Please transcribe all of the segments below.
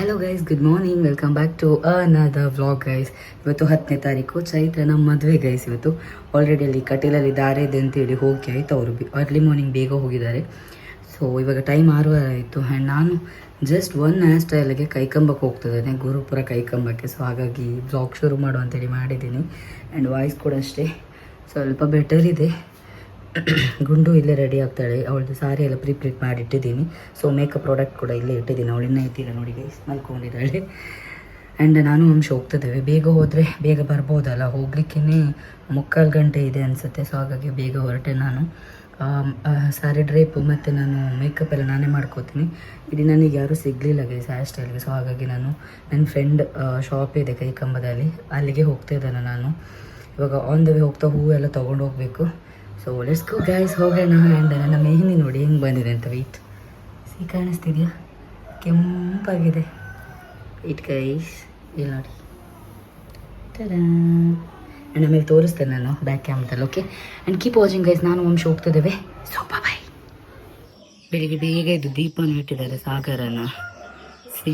Hello guys, good morning. Welcome back to another vlog guys. ಇವತ್ತು 10ನೇ ತಾರೀಕು ಚೈತ್ರ ನಮ್ಮ ಮದುವೆ ಗೈಸ್. ಇವತ್ತು ಆಲ್ರೆಡಿ ಅಲ್ಲಿ ಕಟೀಲಲ್ಲಿ ದಾರೆ ಇದೆ ಅಂತೇಳಿ ಹೋಗಿ ಆಯಿತು. ಅವರು ಅರ್ಲಿ ಮಾರ್ನಿಂಗ್ ಬೇಗ ಹೋಗಿದ್ದಾರೆ. ಸೊ ಇವಾಗ ಟೈಮ್ 6 ಆಯಿತು. ಆ್ಯಂಡ್ ನಾನು ಜಸ್ಟ್ ಹೇರ್ ಸ್ಟೈಲ್ಗೆ ಕೈಕಂಬಕ್ಕೆ ಹೋಗ್ತಿದ್ದೇನೆ, ಗುರುಪುರ ಕೈಕಂಬಕ್ಕೆ. ಸೊ ಹಾಗಾಗಿ ವ್ಲಾಗ್ ಶುರು ಮಾಡು ಅಂತೇಳಿ ಮಾಡಿದ್ದೀನಿ. ಆ್ಯಂಡ್ ವಾಯ್ಸ್ ಕೂಡ ಅಷ್ಟೇ ಸ್ವಲ್ಪ ಬೆಟರ್ ಇದೆ. ಗುಂಡು ಇಲ್ಲೇ ರೆಡಿ ಆಗ್ತಾಳೆ. ಅವಳದ್ದು ಸಾರಿ ಎಲ್ಲ ಪ್ರಿಪ್ರೇಟ್ ಮಾಡಿ ಇಟ್ಟಿದ್ದೀನಿ. ಸೊ ಮೇಕಪ್ ಪ್ರಾಡಕ್ಟ್ ಕೂಡ ಇಲ್ಲೇ ಇಟ್ಟಿದ್ದೀನಿ. ಅವಳು ಇನ್ನೂ ಇದ್ದಿಲ್ಲ ನೋಡಿ ಗೈಸ್, ಮಲ್ಕೊಂಡಿದ್ದಾಳೆ. ಆ್ಯಂಡ್ ನಾನು ಹೋಗ್ತಿದ್ದೇವೆ. ಬೇಗ ಹೋದರೆ ಬೇಗ ಬರ್ಬೋದಲ್ಲ, ಹೋಗ್ಲಿಕ್ಕೇ 3/4 ಗಂಟೆ ಇದೆ ಅನಿಸುತ್ತೆ. ಸೊ ಹಾಗಾಗಿ ಬೇಗ ಹೊರಟೆ ನಾನು. ಸಾರಿ ಡ್ರೇಪು ಮತ್ತು ನಾನು ಮೇಕಪ್ ಎಲ್ಲ ನಾನೇ ಮಾಡ್ಕೋತೀನಿ. ಇಲ್ಲಿ ನನಗೆ ಯಾರೂ ಸಿಗಲಿಲ್ಲ ಗೈಸ್ ಹೇರ್ ಸ್ಟೈಲ್ಗೆ. ಸೊ ಹಾಗಾಗಿ ನಾನು ನನ್ನ ಫ್ರೆಂಡ್ ಶಾಪ್ ಇದೆ ಕೈಕಂಬದಲ್ಲಿ, ಅಲ್ಲಿಗೆ ಹೋಗ್ತಿದ್ದೇನೆ ನಾನು. ಇವಾಗ ಆನ್ ದ ವೇ ಹೋಗ್ತಾ ಹೂವೆಲ್ಲ ತೊಗೊಂಡು ಹೋಗಬೇಕು. ಸೊ ಲೆಟ್ಸ್ ಗೋ ಗೈಸ್, ಹೋಗೋಣ. ಆ್ಯಂಡ್ ನನ್ನ ಮೆಹಂದಿ ನೋಡಿ ಹೆಂಗೆ ಬಂದಿದೆ ಅಂತ. ವೆಯ್ಟ್, ಕಾಣಿಸ್ತಿದೆಯಾ? ಕೆಂಪಾಗಿದೆ. ವೆಯ್ಟ್ ಗೈಸ್, ಇಲ್ಲಿ ನೋಡಿ. ಆ್ಯಂಡ್ ಆಮೇಲೆ ತೋರಿಸ್ತೇನೆ ನಾನು ಬ್ಯಾಕ್ ಕ್ಯಾಮ್ರಲ್ಲಿ. Okay, and keep watching guys. ನಾನು ಹೋಗ್ತಿದ್ದೇವೆ. So bye. ಬೆಳಿಗ್ಗೆ ಬೇಗ ಇದು ದೀಪನ ಇಟ್ಟಿದ್ದಾರೆ, ಸಾಗರನ. ಸಿ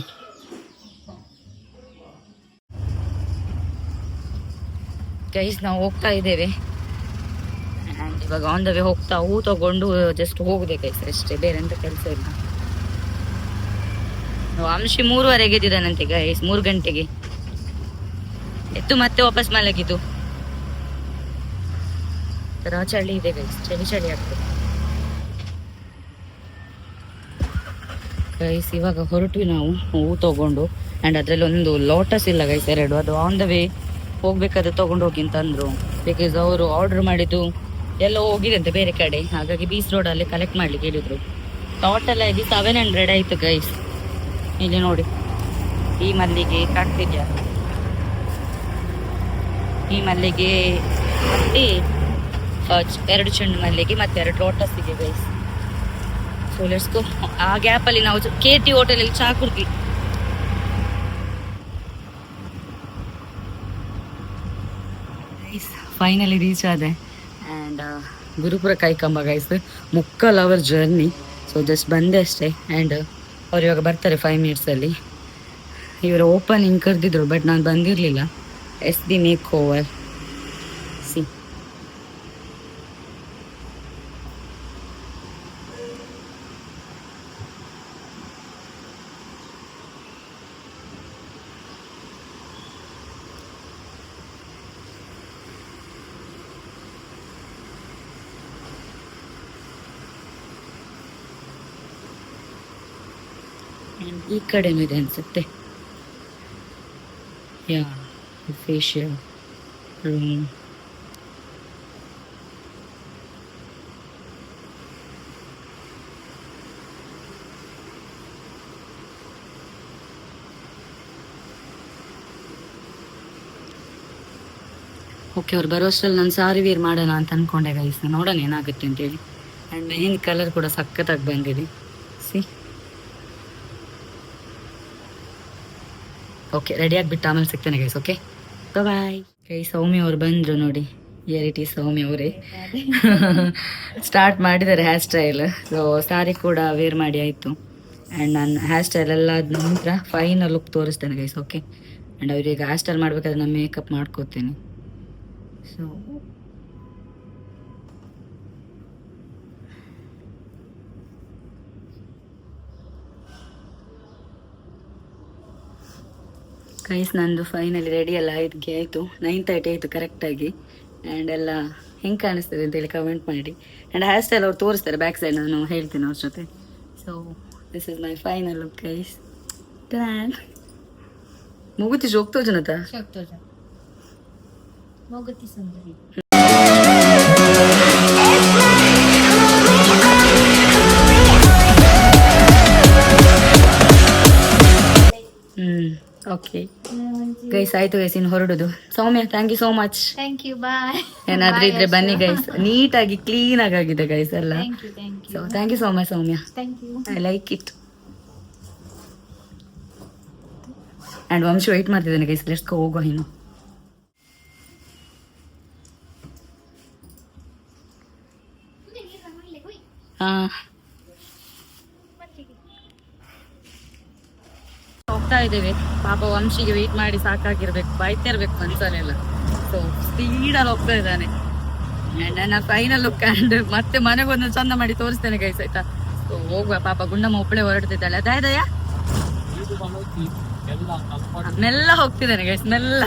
ಗೈಸ್, ನಾವು ಹೋಗ್ತಾ ಇದ್ದೇವೆ. ಆ್ಯಂಡ್ ಇವಾಗ ಆನ್ ದ ವೇ ಹೋಗ್ತಾ ಹೂ ತಗೊಂಡು ಜಸ್ಟ್ ಹೋಗಿದೆ ಗೈಸ್, ಅಷ್ಟೇ, ಬೇರೆ ಎಂತ ಕೆಲಸ ಇಲ್ಲ. ಅಂಶಿ 3:30 ಎದ್ದಿದ್ದಾನಂತೆ ಗೈಸ್, 3 ಗಂಟೆಗೆ ಎದ್ದು ಮತ್ತೆ ವಾಪಸ್ ಮಲಗಿದ್ದು. ಚಳಿ ಇದೆ ಗೈಸ್, ಚಳಿ ಆಗ್ತದೆ ಗೈಸ್. ಇವಾಗ ಹೊರಟ್ವಿ ನಾವು ಹೂ ತಗೊಂಡು. ಆ್ಯಂಡ್ ಅದರಲ್ಲಿ ಒಂದು ಲೋಟಸ್ ಇಲ್ಲ ಗೈಸ್, 2. ಅದು ಆನ್ ದ ವೇ ಹೋಗ್ಬೇಕಾದ್ರೆ ತಗೊಂಡು ಹೋಗಿ ಅಂತ ಅಂದರು. ಬಿಕಾಸ್ ಅವರು ಆರ್ಡರ್ ಮಾಡಿದ್ದು ಎಲ್ಲ ಹೋಗಿದಂತೆ ಬೇರೆ ಕಡೆ. ಹಾಗಾಗಿ ಬೀಚ್ ರೋಡಲ್ಲಿ ಕಲೆಕ್ಟ್ ಮಾಡ್ಲಿಕ್ಕೆ ಹೇಳಿದ್ರು. ಟೋಟಲ್ ಆಗಿ 700 ಆಯಿತು ಗೈಸ್. ಇಲ್ಲಿ ನೋಡಿ, ಈ ಮಲ್ಲಿಗೆ ಕಾಣ್ತಿದ್ಯಾ? ಈ ಮಲ್ಲಿಗೆ ಮತ್ತೆ 2 ಚೆಂಡು ಮಲ್ಲಿಗೆ ಮತ್ತೆ 2 ಲೋಟಸ್ಸಿಗೆ ಗೈಸ್. So let's go. ಆ ಗ್ಯಾಪಲ್ಲಿ ನಾವು KT ಹೋಟೆಲಲ್ಲಿ ಚಹಾ ಕುಡ್ದ್ವಿ. ಫೈನಲಿ ರೀಚ್ ಆದೆ. And Gurupura Kaikamba guys, 3/4 hour journey. So just ಬಂದೆ ಅಷ್ಟೇ. ಆ್ಯಂಡ್ ಅವ್ರು ಇವಾಗ ಬರ್ತಾರೆ 5 ಮಿನಿಟ್ಸಲ್ಲಿ. ಇವರು ಓಪನಿಂಗ್ ಕರೆದಿದ್ರು, ಬಟ್ ನಾನು ಬಂದಿರಲಿಲ್ಲ. SB make over. ಸಿ ಈ ಕಡೆನೂ ಇದೆ ಅನಿಸುತ್ತೆ. ಯಾ, ಫೇಶಿಯಲ್ ರೂಮ್. ಓಕೆ, ಅವ್ರು ಬರೋಷ್ಟರಲ್ಲಿ ನಾನು ಸಾರಿ ವೇರ್ ಮಾಡೋಣ ಅಂತ ಅಂದ್ಕೊಂಡೆ ಗೈಸ್. ನೋಡೋಣ ಏನಾಗುತ್ತೆ ಅಂತೇಳಿ. ಆ್ಯಂಡ್ ಮೆಹಂದಿ ಕಲರ್ ಕೂಡ ಸಖತ್ತಾಗಿ ಬಂದಿದೆ. ಸಿ ಓಕೆ, ರೆಡಿ ಆಗಿಬಿಟ್ಟು ಆಮೇಲೆ ಸಿಗ್ತೇನೆ ಗೈಸ್. ಓಕೆ, ಬಾಯ್ ಗೈ. ಸೌಮ್ಯ ಅವ್ರು ಬಂದರು ನೋಡಿ. ರಿಯಾಲಿಟಿ ಸೌಮ್ಯ ಅವರೇ ಸ್ಟಾರ್ಟ್ ಮಾಡಿದ್ದಾರೆ ಹೇರ್ ಸ್ಟೈಲ್. ಸೊ ಸಾರಿ ಕೂಡ ವೇರ್ ಮಾಡಿ ಆಯಿತು. ಆ್ಯಂಡ್ ನಾನು ಹೇರ್ ಸ್ಟೈಲ್ ಎಲ್ಲ ಆದ ನಂತರ ಫೈನಲ್ ಲುಕ್ ತೋರಿಸ್ತೇನೆ ಗೈಸ್. ಓಕೆ, ಆ್ಯಂಡ್ ಅವ್ರಿಗೆ ಹೇರ್ ಸ್ಟೈಲ್ ಮಾಡಬೇಕಾದ್ರೆ ನಾನು ಮೇಕಪ್ ಮಾಡ್ಕೋತೀನಿ. ಸೊ ಗೈಸ್, ನಂದು ಫೈನಲಿ ರೆಡಿ ಎಲ್ಲ ಆಯಿತು. 9:30 ಆಯಿತು ಕರೆಕ್ಟಾಗಿ. ಆ್ಯಂಡ್ ಎಲ್ಲ ಹೆಂಗೆ ಕಾಣಿಸ್ತದೆ ಅಂತೇಳಿ ಕಮೆಂಟ್ ಮಾಡಿ. ಆ್ಯಂಡ್ ಹೇರ್ ಸ್ಟೈಲ್ ಅವ್ರು ತೋರಿಸ್ತಾರೆ ಬ್ಯಾಕ್ ಸೈಡ್, ನಾನು ಹೇಳ್ತೀನಿ ಅವ್ರ ಜೊತೆ. So this is my final look guys. ಮುಗುತಿ ಹೋಗ್ತೋ ಜನತ ಓಕೆ ಗೈಸ್, ಆಯ್ತು ಗೈಸ್, ಇನ್ನು ಹೊರಡುದು. Soumya, thank you so much. Thank you, bye. ಏನಾದ್ರೂ ಇದ್ರೆ ಬನ್ನಿ ಗೈಸ್. ನೀಟಾಗಿ ಕ್ಲೀನ್ ಆಗಿದೆ ಗೈಸ್ ಎಲ್ಲ. So thank you so much Soumya. I like it. And Vamshi wait ಮಾಡ್ತಿದ್ದೇನೆ ಗೈಸ್. ಲೆಟ್ಸ್ ಗೋ, ಹೋಗೋ ಇನ್ನು. ಹಾಂ, ಹೋಗ್ತಾ ಹೋಗ್ತಾ ಇದ್ದೇವೆ. ಪಾಪ ವಂಶಿಗೆ ವೆಯ್ಟ್ ಮಾಡಿ ಸಾಕಾಗಿರ್ಬೇಕು, ಬಾಯ್ತಿರ್ಬೇಕು ಮನ್ಸಲ್ಲೆಲ್ಲ. ಸೊ ಸ್ಪೀಡಲ್ಲಿ ಹೋಗ್ತಾ ಇದ್ದಾನೆ. ನನ್ನ ಫೈನಲ್ ಲುಕ್ ಅಂಡ್ ಮತ್ತೆ ಮನೆಗೊಂದು ಚಂದ ಮಾಡಿ ತೋರಿಸ್ತೇನೆ ಗೈಸ್, ಆಯ್ತಾ? ಸೊ ಹೋಗುವ. ಪಾಪ ಗುಂಡಮ್ಮ ಒಬ್ಬಳೆ ಹೊರಡ್ತಿದ್ದಾಳೆ. ದಯ ಮೆಲ್ಲ ಹೋಗ್ತಿದ್ದಾನೆ ಗೈಸ್, ಮೆಲ್ಲ.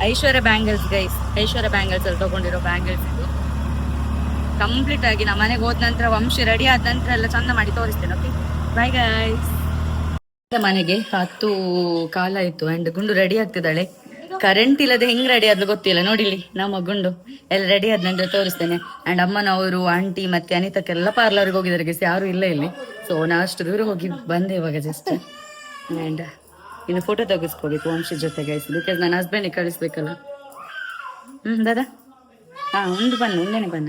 ಐಶ್ವರ್ಯ ಬ್ಯಾಂಗಲ್ಸ್ ಗೈಸ್, ಐಶ್ವರ್ಯ ಬ್ಯಾಂಗಲ್ಸ್ ಅಲ್ಲಿ ತಗೊಂಡಿರೋ ಬ್ಯಾಂಗಲ್ಸ್ ಇದು. ಕಂಪ್ಲೀಟ್ ಆಗಿ ನಮ್ಮ ಮನೆಗೆ ಹೋದ ನಂತರ, ವಂಶಿ ರೆಡಿ ಆದ ನಂತರ ಎಲ್ಲ ಚಂದ ಮಾಡಿ ತೋರಿಸ್ತೇನೆ. Okay, bye guys. ಮನೆಗೆ 10 ಕಾಲ ಇತ್ತು ಅಂಡ್ ಗುಂಡು ರೆಡಿ ಆಗ್ತಿದ್ದಾಳೆ. ಕರೆಂಟ್ ಇಲ್ಲದೆ ಹೆಂಗ್ ರೆಡಿ ಆದ್ಲು ಗೊತ್ತಿಲ್ಲ. ನೋಡಿಲಿ ನಮ್ಮ ಗುಂಡು ಎಲ್ಲ ರೆಡಿ ಆದ ನಂತರ ತೋರಿಸ್ತೇನೆ. ಅಂಡ್ ಅಮ್ಮನವರು, ಆಂಟಿ ಮತ್ತೆ ಅನಿತಕ್ಕೆಲ್ಲ ಪಾರ್ಲರ್ಗೆ ಹೋಗಿದ್ದಾರೆ ಗೈಸ್, ಯಾರು ಇಲ್ಲ ಇಲ್ಲಿ. ಸೊ ನಾ ಅಷ್ಟು ದೂರ ಹೋಗಿ ಬಂದೆ ಇವಾಗ ಜಸ್ಟ್. ಅಂಡ್ ಇನ್ನು ಫೋಟೋ ತೆಗಿಸ್ಕೋಬೇಕು ವಂಶಿ ಜೊತೆ ಗೈಸ್, ಬಿಕಾಸ್ ನನ್ನ ಹಸ್ಬೆಂಡಿಗೆ ಕಳಿಸ್ಬೇಕಲ್ಲ. ದಾದಾ ಒಂದು ಬನ್ನಿ, ಒಂದೇನೆ ಬನ್ನ.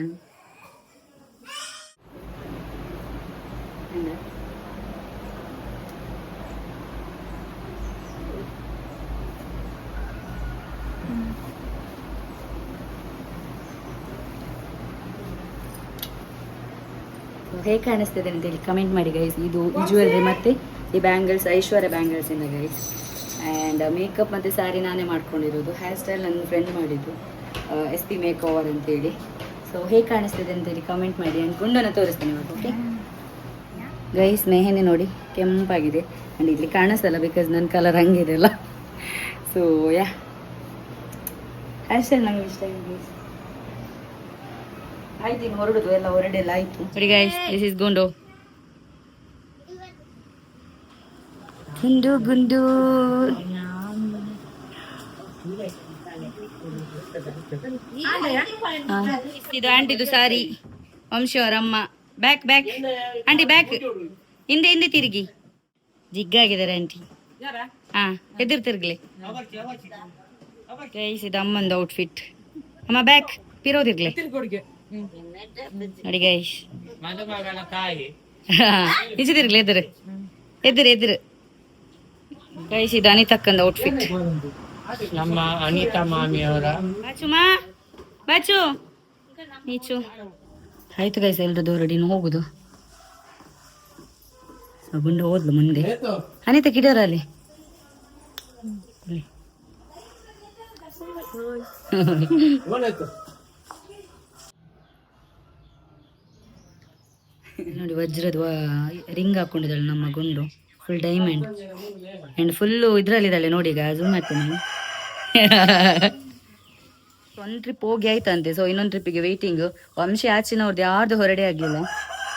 ಹೇಗೆ ಕಾಣಿಸ್ತಿದೆ ಅಂತೇಳಿ ಕಮೆಂಟ್ ಮಾಡಿ ಗೈಸ್. ಇದು ಜ್ಯುವೆಲ್ರಿ ಮತ್ತು ಈ ಬ್ಯಾಂಗಲ್ಸ್ ಐಶ್ವರ್ಯ ಬ್ಯಾಂಗಲ್ಸ್ ಇಂದ ಗೈಸ್. ಆ್ಯಂಡ್ ಮೇಕಪ್ ಮತ್ತು ಸ್ಯಾರಿ ನಾನೇ ಮಾಡ್ಕೊಂಡಿರೋದು. ಹೇರ್ ಸ್ಟೈಲ್ ನನ್ನ ಫ್ರೆಂಡ್ ಮಾಡಿದ್ದು, SP ಮೇಕ್ ಓವರ್ ಅಂತೇಳಿ. ಸೊ ಹೇಗೆ ಕಾಣಿಸ್ತಿದೆ ಅಂತೇಳಿ ಕಮೆಂಟ್ ಮಾಡಿ. ಆ್ಯಂಡ್ ಗುಂಡನ್ನು ತೋರಿಸ್ತೇನೆ ಇವಾಗ. ಓಕೆ ಗೈಸ್, ಮೆಹಂದಿ ನೋಡಿ ಕೆಂಪಾಗಿದೆ. ಆ್ಯಂಡ್ ಇಲ್ಲಿ ಕಾಣಿಸ್ತಲ್ಲ ಬಿಕಾಸ್ ನನ್ನ ಕಲರ್ ಹಂಗಿದೆ ಅಲ್ಲ. ಸೊ ಯಾ, ಹೇರ್ ಸ್ಟೈಲ್ ನಂಗೆ ಇಷ್ಟ ಆಗಿದೆ ಗೈಸ್. ಆಯ್ತು, ಇನ್ನು ಹೊರಡುದು ಎಲ್ಲ ಹೊರಡೆಲ್ಲ ಆಯ್ತು. ನೋಡಿ ಗೈಸ್, ದಿಸ್ ಇಸ್ ಗುಂಡು. ಗುಂಡು ಗುಂಡು ಇದು ಆಂಟಿದು ಸಾರಿ, ವಂಶಿ ಅವರ ಅಮ್ಮ. ಬ್ಯಾಕ್ ಬ್ಯಾಕ್ ಆಂಟಿ, ಬ್ಯಾಕ್ ಹಿಂದೆ ಹಿಂದೆ ತಿರುಗಿ. ಜಿಗ್ಗಾಗಿದ್ದಾರೆ ಆಂಟಿ. ಹಾ, ಎದುರು ತಿರ್ಗ್ಲಿ ಗೈಸ್. ಇದು ಅಮ್ಮಂದು ಔಟ್ಫಿಟ್. ಅಮ್ಮ ಬ್ಯಾಕ್ ತಿರೋದಿರ್ಲಿ ನೋಡಿ ಗೈಸ್. ಈಚೆ ತಿರ್ಗ್ಲಿ, ಎದುರು ಎದುರು ಎದುರು ಗೈಸ್. ಇದು ಅನಿತಕ್ಕಂದು ಔಟ್ಫಿಟ್. ನಮ್ಮ ಅನಿತಾ ಮಾಮಿ ಅವರ ಬಾಚುಮಾ ಬಾಚು ನೀಚು. ಆಯ್ತು ಗೈಸ್, ಎಲ್ರದ್ದು ರೆಡಿ ಹೋಗುದು. ಗುಂಡು ಹೋದ್ಲು ಮುಂದೆ. ಅನಿತಾ ಕಿಡೋರಲ್ಲಿ ನೋಡಿ, ವಜ್ರದ ರಿಂಗ್ ಹಾಕೊಂಡಿದ್ದಾಳೆ ನಮ್ಮ ಗುಂಡು, ಫುಲ್ ಡೈಮಂಡ್. ಆ್ಯಂಡ್ ಫುಲ್ಲು ಇದರಲ್ಲಿದ್ದಾಳೆ ನೋಡಿ. ಈಗ ಝೂಮ್ ಮಾಡ್ತೀನಿ. ಒಂದು ಟ್ರಿಪ್ ಹೋಗಿ ಆಯ್ತಂತೆ. ಸೊ ಇನ್ನೊಂದು ಟ್ರಿಪ್ಪಿಗೆ ವೆಯ್ಟಿಂಗ್. ವಂಶಿ ಆಚಿನವ್ರದ್ದು ಯಾರ್ದು ಹೊರಡೆ ಆಗಲಿಲ್ಲ.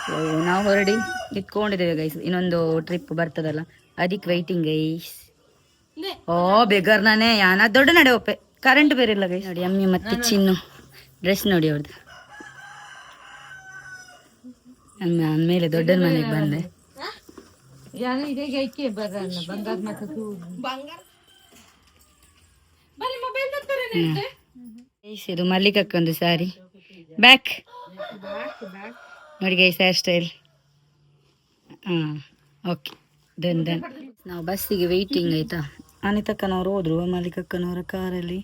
ಸೊ ನಾವು ಹೊರಡಿ ನಿಂತ್ಕೊಂಡಿದ್ದೇವೆ ಗೈಸ್. ಇನ್ನೊಂದು ಟ್ರಿಪ್ ಬರ್ತದಲ್ಲ, ಅದಕ್ಕೆ ವೆಯ್ಟಿಂಗ್ ಗೈಸ್. ಓ ಬೇಗರ್ ನಾನೇ ಯಾನ ದೊಡ್ಡ ನಡೆ ಒಪ್ಪೆ. ಕರೆಂಟ್ ಬೇರೆ ಇಲ್ಲ ಗೈಸ್. ನೋಡಿ ಅಮ್ಮಿ ಮತ್ತೆ ಚಿನ್ನು ಡ್ರೆಸ್ ನೋಡಿ ಅವ್ರದ್ದು. ಆಮೇಲೆ ದೊಡ್ಡನ ಮನೆಗೆ ಬಂದೆ. ಇದು ಮಲ್ಲಿಕಕ್ಕೊಂದು ಸಾರಿ. ಬ್ಯಾಕ್ ನೋಡಿ guys, hair style. Okay then ನಾವು ಬಸ್ಸಿಗೆ ವೆಯ್ಟಿಂಗ್ ಆಯ್ತಾ. ಅನಿತಕ್ಕನವ್ರು ಹೋದ್ರು ಮಲ್ಲಿಕಕ್ಕನವರ ಕಾರಲ್ಲಿ.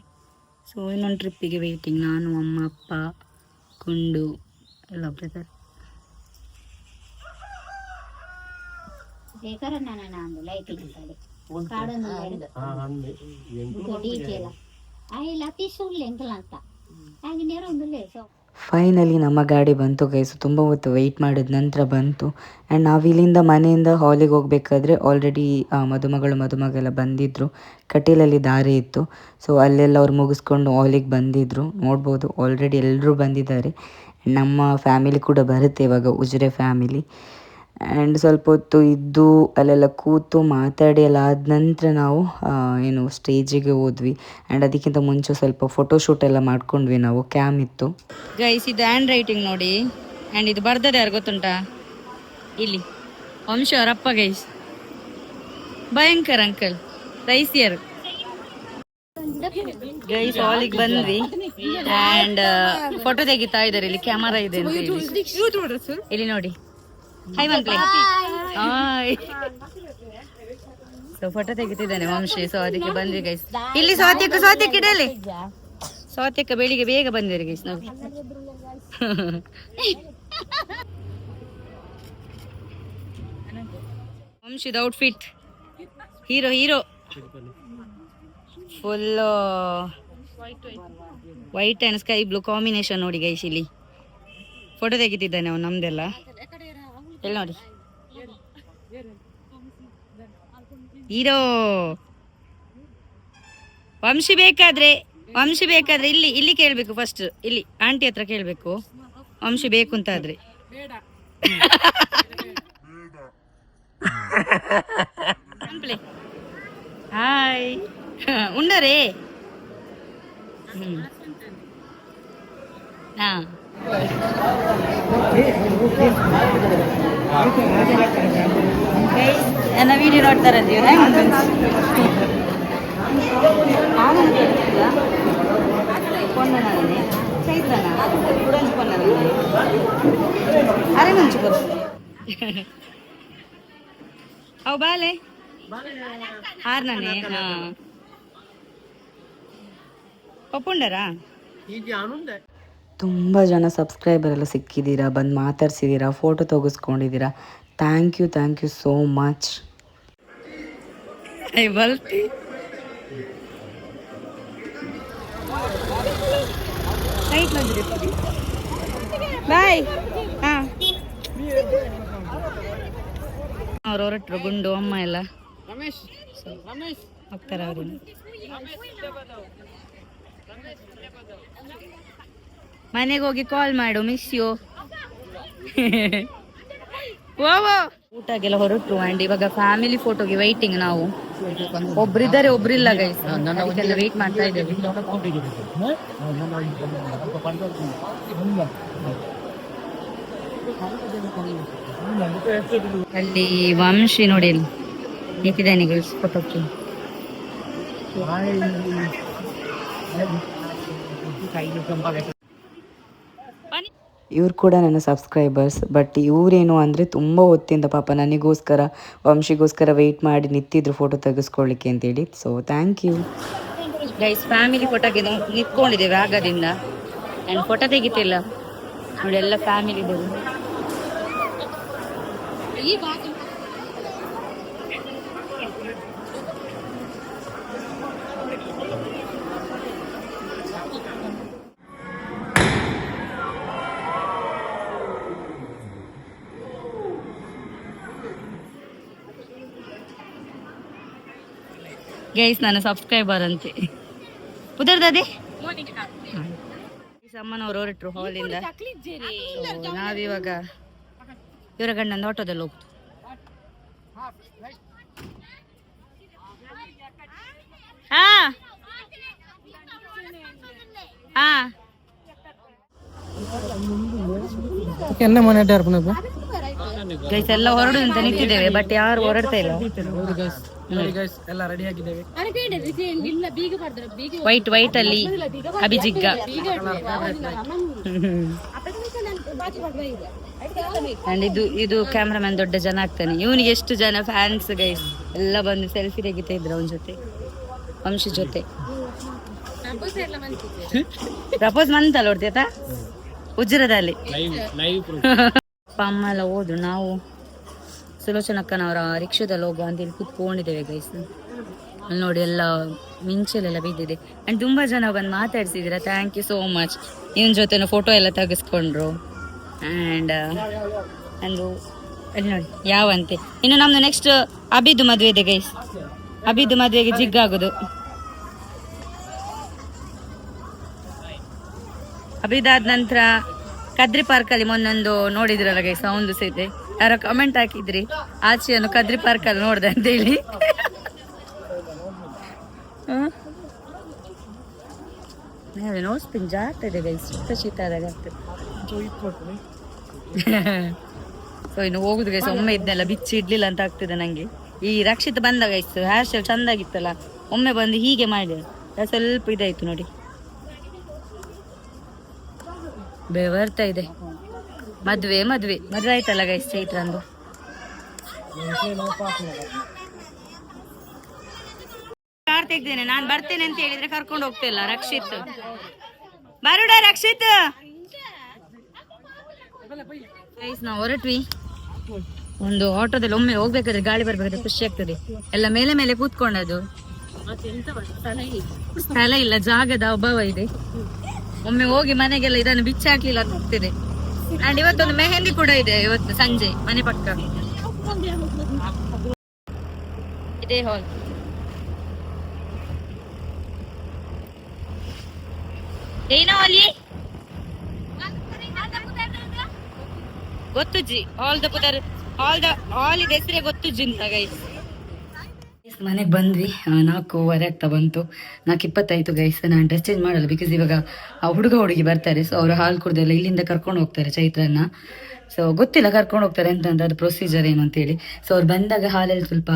ಸೊ ಇನ್ನೊಂದು ಟ್ರಿಪ್ಪಿಗೆ ವೆಯ್ಟಿಂಗ್. ನಾನು, ಅಮ್ಮ, ಅಪ್ಪ, ಗುಂಡು ಎಲ್ಲ ಹೋಗ್ತಿದ್ದಾರೆ. ಫೈನಲಿ ನಮ್ಮ ಗಾಡಿ ಬಂತು ಗೈಸ್. ತುಂಬ ಹೊತ್ತು ವೆಯ್ಟ್ ಮಾಡಿದ ನಂತರ ಬಂತು. ಆ್ಯಂಡ್ ನಾವು ಇಲ್ಲಿಂದ ಮನೆಯಿಂದ ಹಾಲಿಗೆ ಹೋಗಬೇಕಾದ್ರೆ ಆಲ್ರೆಡಿ ಮದುಮಗಳು ಮದುಮಗೆಲ್ಲ ಬಂದಿದ್ದರು. ಕಟೀಲಲ್ಲಿ ದಾರಿ ಇತ್ತು. ಸೊ ಅಲ್ಲೆಲ್ಲ ಅವ್ರು ಮುಗಿಸ್ಕೊಂಡು ಹಾಲಿಗೆ ಬಂದಿದ್ದರು. ನೋಡ್ಬೋದು ಆಲ್ರೆಡಿ ಎಲ್ಲರೂ ಬಂದಿದ್ದಾರೆ. ನಮ್ಮ ಫ್ಯಾಮಿಲಿ ಕೂಡ ಬರುತ್ತೆ ಇವಾಗ, ಉಜಿರೆ ಫ್ಯಾಮಿಲಿ. ಆ್ಯಂಡ್ ಸ್ವಲ್ಪ ಹೊತ್ತು ಇದ್ದು ಅಲ್ಲೆಲ್ಲ ಕೂತು ಮಾತಾಡಿ ಎಲ್ಲ ಆದ ನಂತರ ನಾವು ಏನು ಸ್ಟೇಜಿಗೆ ಹೋದ್ವಿ. ಆ್ಯಂಡ್ ಅದಕ್ಕಿಂತ ಮುಂಚೆ ಸ್ವಲ್ಪ ಫೋಟೋಶೂಟ್ ಎಲ್ಲ ಮಾಡ್ಕೊಂಡ್ವಿ ನಾವು. ಕ್ಯಾಮ್ ಇತ್ತು ಗೈಸ್. ಇದು ಹ್ಯಾಂಡ್ ರೈಟಿಂಗ್ ನೋಡಿ. ಆ್ಯಂಡ್ ಇದು ಬರ್ದದೆ ಯಾರು ಗೊತ್ತುಂಟಾ? ಇಲ್ಲಿ ವಂಶ ಅವರಪ್ಪ ಗೈಸ್. ಭಯಂಕರ್ ಅಂಕಲ್ ರೈಸಿಯರ್ ಗೈಸ್. ಹಾಲಿಗೆ ಬಂದ್ವಿ ಆ್ಯಂಡ್ ಫೋಟೋ ತೆಗಿತಾ ಇದ್ದಾರೆ. ಇಲ್ಲಿ ಕ್ಯಾಮರಾ ಇದೆ ಅಂತ ಹೇಳಿ. ಇಲ್ಲಿ ನೋಡಿ. ಹಾಯ್ ಮಂಕ್ಲಿ. ಹಾಯ್. ಸೊ ಫೋಟೋ ತೆಗಿತಿದ್ದಾನೆ ವಂಶಿ. ಸೊ ಅದಕ್ಕೆ ಬಂದ್ವಿ ಗೈಸ್. ಇಲ್ಲಿ ಸೌತ್ಯಕ್ಕೆ ಇಡಲಿ. ಸೌತ್ಯಕ್ಕೆ ಬೆಳಿಗ್ಗೆ ಬೇಗ ಬಂದಿರಿ ಗೈಸ್ ನಾವು. ವಂಶಿದ outfit hero hero full white and sky blue combination ನೋಡಿ ಗೈಸ್. ಇಲ್ಲಿ ಫೋಟೋ ತೆಗಿತಿದ್ದಾನೆ ಅವನು ನಮ್ದೆಲ್ಲ. ಎಲ್ಲಿ ನೋಡಿ ಹೀರೋ. ವಂಶಿ ಬೇಕಾದ್ರೆ ಇಲ್ಲಿ ಇಲ್ಲಿ ಕೇಳಬೇಕು ಫಸ್ಟ್. ಇಲ್ಲಿ ಆಂಟಿ ಹತ್ರ ಕೇಳಬೇಕು ವಂಶಿ ಬೇಕು ಅಂತ ಆದ್ರೆ. ಹಾಯ್ ಉಂಡರೇ. ಹಾ ನನ್ನ ವಿಡಿಯೋ ನೋಡ್ತಾರ అరే మంచి అవు బాలే ఆర్ననే ಒಪ್ಪುಂಡರಾ. ತುಂಬ ಜನ ಸಬ್ಸ್ಕ್ರೈಬರ್ ಎಲ್ಲ ಸಿಕ್ಕಿದ್ದೀರಾ, ಬಂದು ಮಾತಾಡ್ಸಿದ್ದೀರಾ, ಫೋಟೋ ತೆಗೆಸ್ಕೊಂಡಿದ್ದೀರಾ. Thank you so much. Bye. ಹಾಂ ಅವ್ರು ಹೊರಟ್ರು ಗುಂಡು ಅಮ್ಮ ಎಲ್ಲ ಹೋಗ್ತಾರೆ ಅವರು. ಮನೆಗೆ ಹೋಗಿ ಕಾಲ್ ಮಾಡು, ಮಿಸ್ ಯು. ಊಟಗೆಲ್ಲ ಹೊರಟ್ರು ಅಂಡ್ ಇವಾಗ ಫ್ಯಾಮಿಲಿ ಫೋಟೋಗೆ ವೈಟಿಂಗ್. ನಾವು ಒಬ್ರಿದ್ದಾರೆ ಒಬ್ರಿಲ್ಲ ಗೈಸ್, ಅದಕ್ಕೆಲ್ಲ ವೇಟ್ ಮಾಡ್ತಾ ಇದ್ದೇವೆ. ಅಲ್ಲಿ ವಂಶಿ ನೋಡಿ ಅಲ್ಲಿ ನಿಂತಿದ್ದಾನೆ ಗೈಸ್ ಫೋಟೋಕ್ಕೆ. ಇವ್ರು ಕೂಡ ನನ್ನ ಸಬ್ಸ್ಕ್ರೈಬರ್ಸ್. ಬಟ್ ಇವರೇನು ಅಂದರೆ ತುಂಬ ಹೊತ್ತಿಂದ ಪಾಪ ನನಗೋಸ್ಕರ ವಂಶಿಗೋಸ್ಕರ ವೆಯ್ಟ್ ಮಾಡಿ ನಿಂತಿದ್ರು ಫೋಟೋ ತೆಗೆಸ್ಕೊಳ್ಳಿಕ್ಕೆ ಅಂತೇಳಿ. So thank you guys. Family ಫೋಟೋಗೆ ನಿಂತ್ಕೊಂಡಿದ್ದೇವೆ ಆಗದಿಂದ ಆ್ಯಂಡ್ ಫೋಟೋ ತೆಗಿತಿಲ್ಲ ನೋಡಿ, ಎಲ್ಲ ಫ್ಯಾಮಿಲಿ ಇದ್ದಾರೆ. ಗೈಸ್ ನನ್ನ ಸಬ್ಸ್ಕ್ರೈಬರ್ ಅಂತೆ ಉದರ್ದದೆ. ಅಮ್ಮನವ್ರು ಹೊರಟ್ರು ಹಾಲಿಂದ. ನಾವಿವಾಗ ಇವರ ಗಂಡಂದ ಆಟೋದಲ್ಲಿ ಹೋಗ್ತು. ಹಾ ಹಾ ಗೈಸ್ ಎಲ್ಲ ಹೊರಡು ಅಂತ ನಿಂತಿದ್ದೇವೆ, ಬಟ್ ಯಾರು ಹೊರಡ್ತಾ ಇಲ್ಲ. ವೈಟ್ ಅಲ್ಲಿ ಅಭಿಜಿಗ್ಗ. ಅಂಡ್ ಇದು ಕ್ಯಾಮ್ರಾಮನ್ ದೊಡ್ಡ ಜನ ಆಗ್ತಾನೆ. ಇವನಿಗೆ ಎಷ್ಟು ಜನ ಫ್ಯಾನ್ಸ್ ಗೈಸ್, ಎಲ್ಲ ಬಂದು ಸೆಲ್ಫಿ ತೆಗಿತಾ ಇದ್ರು ಅವನ ಜೊತೆ, ವಂಶಿ ಜೊತೆ. ಪ್ರಪೋಸ್ ಮಂತಲ್ಲ ಹೊಡ್ತೈತಾ ಉಜ್ರದಲ್ಲಿ. ಅಪ್ಪ ಅಮ್ಮ ಎಲ್ಲ ಹೋದ್ರು, ನಾವು ಸುಲೋಚನಕ್ಕನವರ ರಿಕ್ಷಾದಲ್ಲಿ ಹೋಗುವ ಅಂತೇಳಿ ಕೂತ್ಕೊಂಡಿದ್ದೇವೆ ಗೈಸ್. ಅಲ್ಲಿ ನೋಡಿ ಎಲ್ಲ ಮಿಂಚಲೆಲ್ಲ ಬಿದ್ದಿದೆ ಅಂಡ್ ತುಂಬಾ ಜನ ಬಂದು ಮಾತಾಡ್ಸಿದ್ದೀರಾ, ಥ್ಯಾಂಕ್ ಯು ಸೋ ಮಚ್. ಇವನ್ ಜೊತೆ ಫೋಟೋ ಎಲ್ಲ ತೆಗೆಸ್ಕೊಂಡ್ರು ಅಂಡ್ ಅಂದು ಅಲ್ಲಿ ನೋಡಿ ಯಾವಂತೆ. ಇನ್ನು ನಮ್ದು ನೆಕ್ಸ್ಟ್ ಅಭಿದು ಮದುವೆ ಇದೆ ಗೈಸ್. ಅಭಿದು ಮದುವೆಗೆ ಜಿಗ್ಗಾಗುದು. ಅಭಿದಾದ ನಂತರ ಕದ್ರಿ ಪಾರ್ಕ್ ಅಲ್ಲಿ ಮೊನ್ನೊಂದು ನೋಡಿದ್ರಲ್ಲ ಗೈಸ್, ಒಂದು ಸೈತೆ ಯಾರೋ ಕಮೆಂಟ್ ಹಾಕಿದ್ರಿ ಆಚೆಯನ್ನು ಕದ್ರಿ ಪಾರ್ಕ್ ಅಲ್ಲಿ ನೋಡ್ದೆ ಅಂತೇಳಿ. ನೋಡ್ತೀನಿ ಜಾಗ್ತಾ ಇದೆ ಗೈಸ್, ಶೀತ ಆದಾಗ ಆಗ್ತದೆ. ಸೊ ಇನ್ನು ಹೋಗುದು ಗೈಸ್, ಒಮ್ಮೆ ಇದ್ನೆಲ್ಲ ಬಿಚ್ಚಿ ಇಡ್ಲಿಲ್ಲ ಅಂತ ಆಗ್ತದೆ ನಂಗೆ. ಈ ರಕ್ಷಿತ್ ಬಂದ ಗೈಸ್, ಹೇರ್ ಸ್ಟೈಲ್ ಚಂದಾಗಿತ್ತಲ್ಲ, ಒಮ್ಮೆ ಬಂದು ಹೀಗೆ ಮಾಡಿ ಸ್ವಲ್ಪ ಇದಾಯ್ತು ನೋಡಿ, ಬೆವರ್ತಾ ಇದೆ. ಮದ್ವೆ ಆಯ್ತಲ್ಲ ಗೈಸ್ ಚೈತ್ರಂದು. ಕಾರ್ ತೆಗ್ದೇನೆ, ನಾನು ಬರ್ತೇನೆ ಅಂತ ಹೇಳಿದ್ರೆ ಕರ್ಕೊಂಡು ಹೋಗ್ತಿಲ್ಲ ರಕ್ಷಿತ್. ಬರುಡ ರಕ್ಷಿತ್, ಗೈಸ್ ನಾವು ಹೊರಟ್ವಿ. ಒಂದು ಆಟೋದಲ್ಲಿ ಒಮ್ಮೆ ಹೋಗ್ಬೇಕಾದ್ರೆ ಗಾಳಿ ಬರ್ಬೇಕಾದ್ರೆ ಖುಷಿ ಆಗ್ತದೆ. ಎಲ್ಲ ಮೇಲೆ ಮೇಲೆ ಕೂತ್ಕೊಂಡದು, ಸ್ಥಳ ಇಲ್ಲ, ಜಾಗದ ಅಭಾವ ಇದೆ. ಒಮ್ಮೆ ಹೋಗಿ ಮನೆಗೆಲ್ಲ ಇದನ್ನು ಬಿಚ್ಚಿ ಹಾಕ್ಲಿಲ್ಲ ಅಂತ ಆಗ್ತದೆ. ಅಂಡ್ ಇವತ್ತೊಂದು ಮೆಹಂದಿ ಕೂಡ ಇದೆ ಇವತ್ತು ಸಂಜೆ ಮನೆ ಪಕ್ಕ. ಇದೇ ಹಾಲ್. ಏನೋ ಅಲ್ಲಿ ಗೊತ್ತುಜ್ಜಿ ಆಲ್ ಇದೆ ಹೆಸರೇ ಗೊತ್ತುಜ್ಜಿ ಅಂತ ಗೈಸ್. ಮನೆಗೆ ಬಂದ್ವಿ, 4:15 ಆಗ್ತಾ ಬಂತು. 4:20 ಗೈಸ್. ನಾನು ಡ್ರೆಸ್ ಚೇಂಜ್ ಮಾಡಲ್ಲ, ಬಿಕಾಸ್ ಇವಾಗ ಆ ಹುಡುಗಿ ಬರ್ತಾರೆ. ಸೊ ಅವರು ಹಾಲು ಕುಡ್ದೆಲ್ಲ ಇಲ್ಲಿಂದ ಕರ್ಕೊಂಡು ಹೋಗ್ತಾರೆ ಚೈತ್ರನ್ನ. ಸೊ ಗೊತ್ತಿಲ್ಲ ಕರ್ಕೊಂಡು ಹೋಗ್ತಾರೆ ಅಂತ ಅದು ಪ್ರೊಸೀಜರ್ ಏನು ಅಂತೇಳಿ. ಸೊ ಅವ್ರು ಬಂದಾಗ ಹಾಲಲ್ಲಿ ಸ್ವಲ್ಪ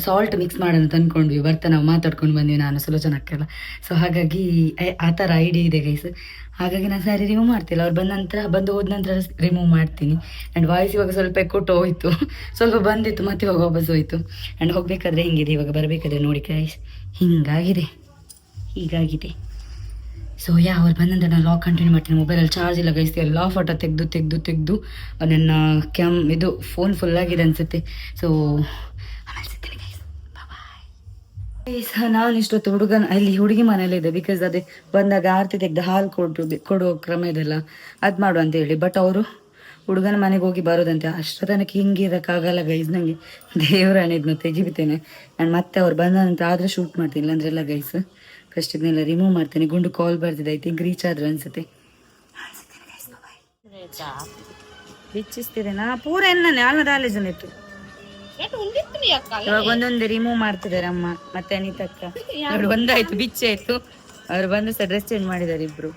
ಸಾಲ್ಟ್ ಮಿಕ್ಸ್ ಮಾಡೋಣ ಅಂತ ಅಂದ್ಕೊಂಡ್ವಿ. ಬರ್ತಾ ನಾವು ಮಾತಾಡ್ಕೊಂಡು ಬಂದ್ವಿ ನಾನು ಸುಲೋಚನಕ್ಕೆಲ್ಲ. ಸೊ ಹಾಗಾಗಿ ಆ ಥರ ಐಡಿಯಾ ಇದೆ ಗೈಸ್. ಹಾಗಾಗಿ ನಾನು ಸ್ಯಾರಿ ರಿಮೂವ್ ಮಾಡ್ತಿಲ್ಲ. ಅವ್ರು ಬಂದು ಹೋದ ನಂತರ ರಿಮೂವ್ ಮಾಡ್ತೀನಿ. ಆ್ಯಂಡ್ ವಾಯ್ಸ್ ಇವಾಗ ಸ್ವಲ್ಪ ಕೊಟ್ಟು ಹೋಯ್ತು, ಸ್ವಲ್ಪ ಬಂದಿತ್ತು ಮತ್ತೆ ಇವಾಗ ವಾಪಸ್ ಹೋಯ್ತು. ಆ್ಯಂಡ್ ಹೋಗ್ಬೇಕಾದ್ರೆ ಹಿಂಗಿದೆ, ಇವಾಗ ಬರಬೇಕಾದ್ರೆ ನೋಡಿ ಗೈಸ್ ಹೀಗಾಗಿದೆ. ಸೊ ಅವ್ರು ಬಂದಂದ್ರೆ ನಾನು ಲಾಕ್ ಕಂಟಿನ್ಯೂ ಮಾಡ್ತೀನಿ. ಮೊಬೈಲಲ್ಲಿ ಚಾರ್ಜ್ ಇಲ್ಲ ಗೈಸ್. ಎಲ್ಲ ಫೋಟೋ ತೆಗೆದು ನನ್ನ ಇದು ಫೋನ್ ಫುಲ್ಲಾಗಿದೆ ಅನಿಸುತ್ತೆ. ಸೊ ಆಮೇಲೆ ಸಿಗ್ತೀನಿ ಗೈಸ್, ಗೈಸ್. ನಾನು ಇಷ್ಟೊತ್ತು ಹುಡುಗಿ ಮನೇಲಿದೆ, ಬಿಕಾಸ್ ಅದೇ ಬಂದಾಗ ಆರತಿ ತೆಗೆದು ಹಾಲು ಕೊಡೋ ಕ್ರಮ ಇದೆಲ್ಲ ಅದು ಮಾಡು ಅಂತ ಹೇಳಿ. ಬಟ್ ಅವರು ಹುಡುಗನ ಮನೆಗೆ ಹೋಗಿ ಬರೋದಂತೆ. ಅಷ್ಟರ ತನಕ ಹಿಂಗಿರೋಕ್ಕಾಗಲ್ಲ ಗೈಸ್, ನನಗೆ ದೇವರಾಣಿದ್ನ ತೆಗಿಬಿತ್ತೇನೆ. ಆ್ಯಂಡ್ ಮತ್ತೆ ಅವ್ರು ಬಂದ ನಂತರ ಆದರೆ ಶೂಟ್ ಮಾಡ್ತೀನಿ, ಇಲ್ಲಾಂದ್ರೆ ಎಲ್ಲ ಗೈಸ್ ಫಸ್ಟ್ ಇದನ್ನೆಲ್ಲ ರಿಮೂವ್ ಮಾಡ್ತೇನೆ. ಗುಂಡು ಕಾಲ್ ಬರ್ತಿದೆ, ಐ ಥಿಂಕ್ ರೀಚ್ ಆದ್ರು ಅನ್ಸುತ್ತೆ. ಬಿಚ್ಚಿಸ್ತೀರೇನಾ ಪೂರ ಎಣ್ಣೆ ಆಲ್ಮದ ಆಲೇಜನ್ ಇತ್ತು. ಇವಾಗ ಒಂದೊಂದೇ ರಿಮೂವ್ ಮಾಡ್ತಿದ್ದಾರೆ ಅಮ್ಮ ಮತ್ತೆ ಅನಿತಕ್ಕ. ನೋಡಿ ಒಂದಾಯ್ತು, ಬಿಚ್ಚಿ ಆಯ್ತು. ಅವ್ರು ಬಂದು ಸಹ ಡ್ರೆಸ್ ಚೇಂಜ್ ಮಾಡಿದ್ದಾರೆ ಇಬ್ರು.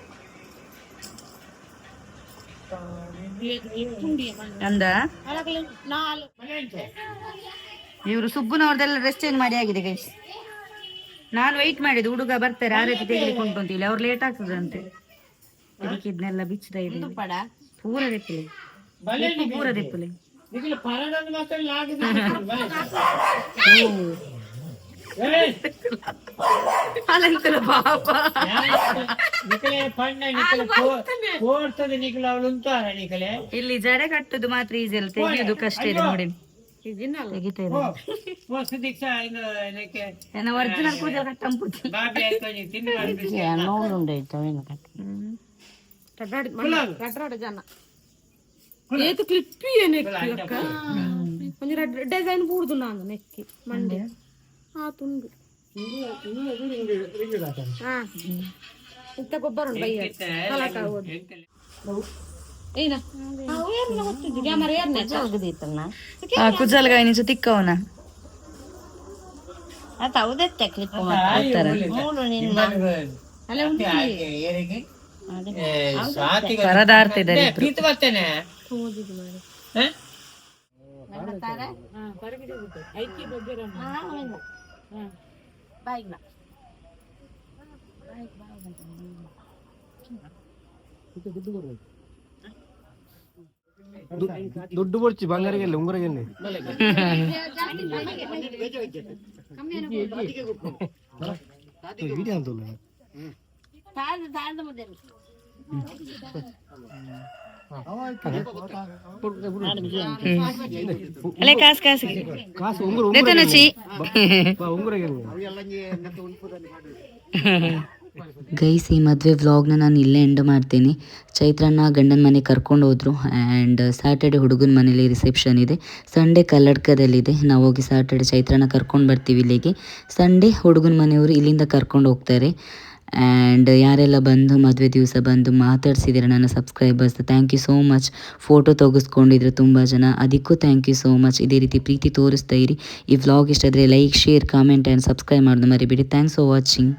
ಅಂದ ಇವರು ಸುಬ್ಬನವ್ರದೆಲ್ಲ ಡ್ರೆಸ್ ಚೇಂಜ್ ಮಾಡಿ ಆಗಿದೆ ಗೈಸ್. ನಾನು ವೆಯ್ಟ್ ಮಾಡಿದ್ದು ಹುಡುಗ ಬರ್ತಾರೆ ಆ ರೀತಿ ತೆಗಿಲಿಕ್ಕೆ ಅಂತೀವಿ. ಅವ್ರು ಲೇಟ್ ಆಗ್ತದಂತೆ. ಅದಕ್ಕೆ ಇದನ್ನೆಲ್ಲ ಬಿಚ್ಚದ ಇದೆ ಪೂರ ದೆಪ್ಪಲೆ ಪಾಪ. ಇಲ್ಲಿ ಜಡೆ ಕಟ್ಟುದು ಮಾತ್ರ ಈಸಿ ಅಲ್ಲ, ತೆಗಿಯುದು ಕಷ್ಟ ಇದೆ ನೋಡಿ. ತೆಗಿತಾ ಇದೆ ಒರಿಜಿನಲ್ ಕೂದಲು ಕಟ್ಟಂಪುದು. ఏది క్లిప్పి నెక్ కొంచెం డిజైన్ పూడుదు నాను నెక్కి మండే ఆ తుండు ఇంత కొబ్బరు బయ్య కలట ಏನ ಏರ್ನ ಗೊತ್ತಿದ್ದು ಕ್ಯಾಮರಾ ಏರ್ನ ಜಲ್ಗದಿತ್ತನ್ನ ಕುಜಲ್ಗಾಯಿ ನಿಜ ತಿಕ್ಕವನ ಅತ ಹೌದತ್ತೆ ಕ್ಲಿಪ್ ಮಾಡ್ತಾರೆ ಮೂರು ನಿನ್ನ ಅಲ್ಲ ಉಂಟು ಏರಿಗೆ ಪರದಾಡ್ತಿದ್ದಾರೆ ಪ್ರೀತಿ ಬರ್ತೇನೆ ಹೋದಿದ್ದು ಮಾಡಿ ನನ್ನತಾರೆ ಹೊರಗಡೆ ಹೋಗುತ್ತೆ ಐಕಿ ಬಗ್ಗೆರ ಬಾಯಿಗ್ನ ದುಡ್ಡು ಬರ್ಚಿ ಬಂಗಾರಿಗೆ ಉಂಗುರಿಗೆ ವಿಡಿಯೋ ಅಂತಲ್ಲ ಅಲ್ಲೇ ಕಾಸು ಕಾಸು ಉಂಗುರ ಗೈಸ್, ಈ ಮದುವೆ ವ್ಲಾಗ್ನ ನಾನು ಇಲ್ಲೇ ಎಂಡ್ ಮಾಡ್ತೀನಿ. ಚೈತ್ರನ್ನ ಗಂಡನ ಮನೆ ಕರ್ಕೊಂಡು ಹೋದ್ರು. ಆ್ಯಂಡ್ ಸ್ಯಾಟರ್ಡೆ ಹುಡುಗನ ಮನೇಲಿ ರಿಸೆಪ್ಷನ್ ಇದೆ, ಸಂಡೇ ಕಲ್ಲಡ್ಕದಲ್ಲಿದೆ. ನಾವು ಹೋಗಿ ಸ್ಯಾಟರ್ಡೆ ಚೈತ್ರನ ಕರ್ಕೊಂಡು ಬರ್ತೀವಿ ಇಲ್ಲಿಗೆ. ಸಂಡೇ ಹುಡುಗನ ಮನೆಯವರು ಇಲ್ಲಿಂದ ಕರ್ಕೊಂಡು ಹೋಗ್ತಾರೆ. ಆ್ಯಂಡ್ ಯಾರೆಲ್ಲ ಬಂದು ಮದುವೆ ದಿವಸ ಬಂದು ಮಾತಾಡ್ಸಿದ್ದೀರ ನನ್ನ subscribers, thank you so much. Photo ತೆಗೆಸ್ಕೊಂಡಿದ್ರು ತುಂಬ ಜನ, ಅದಕ್ಕೂ ಥ್ಯಾಂಕ್ ಯು ಸೋ ಮಚ್. ಇದೇ ರೀತಿ ಪ್ರೀತಿ ತೋರಿಸ್ತಾ ಇರಿ. ಈ ವ್ಲಾಗ್ ಇಷ್ಟ ಆದರೆ like, share, comment and subscribe ಮಾಡೋದು ಮರಿಬೇಡಿ. Thanks for watching.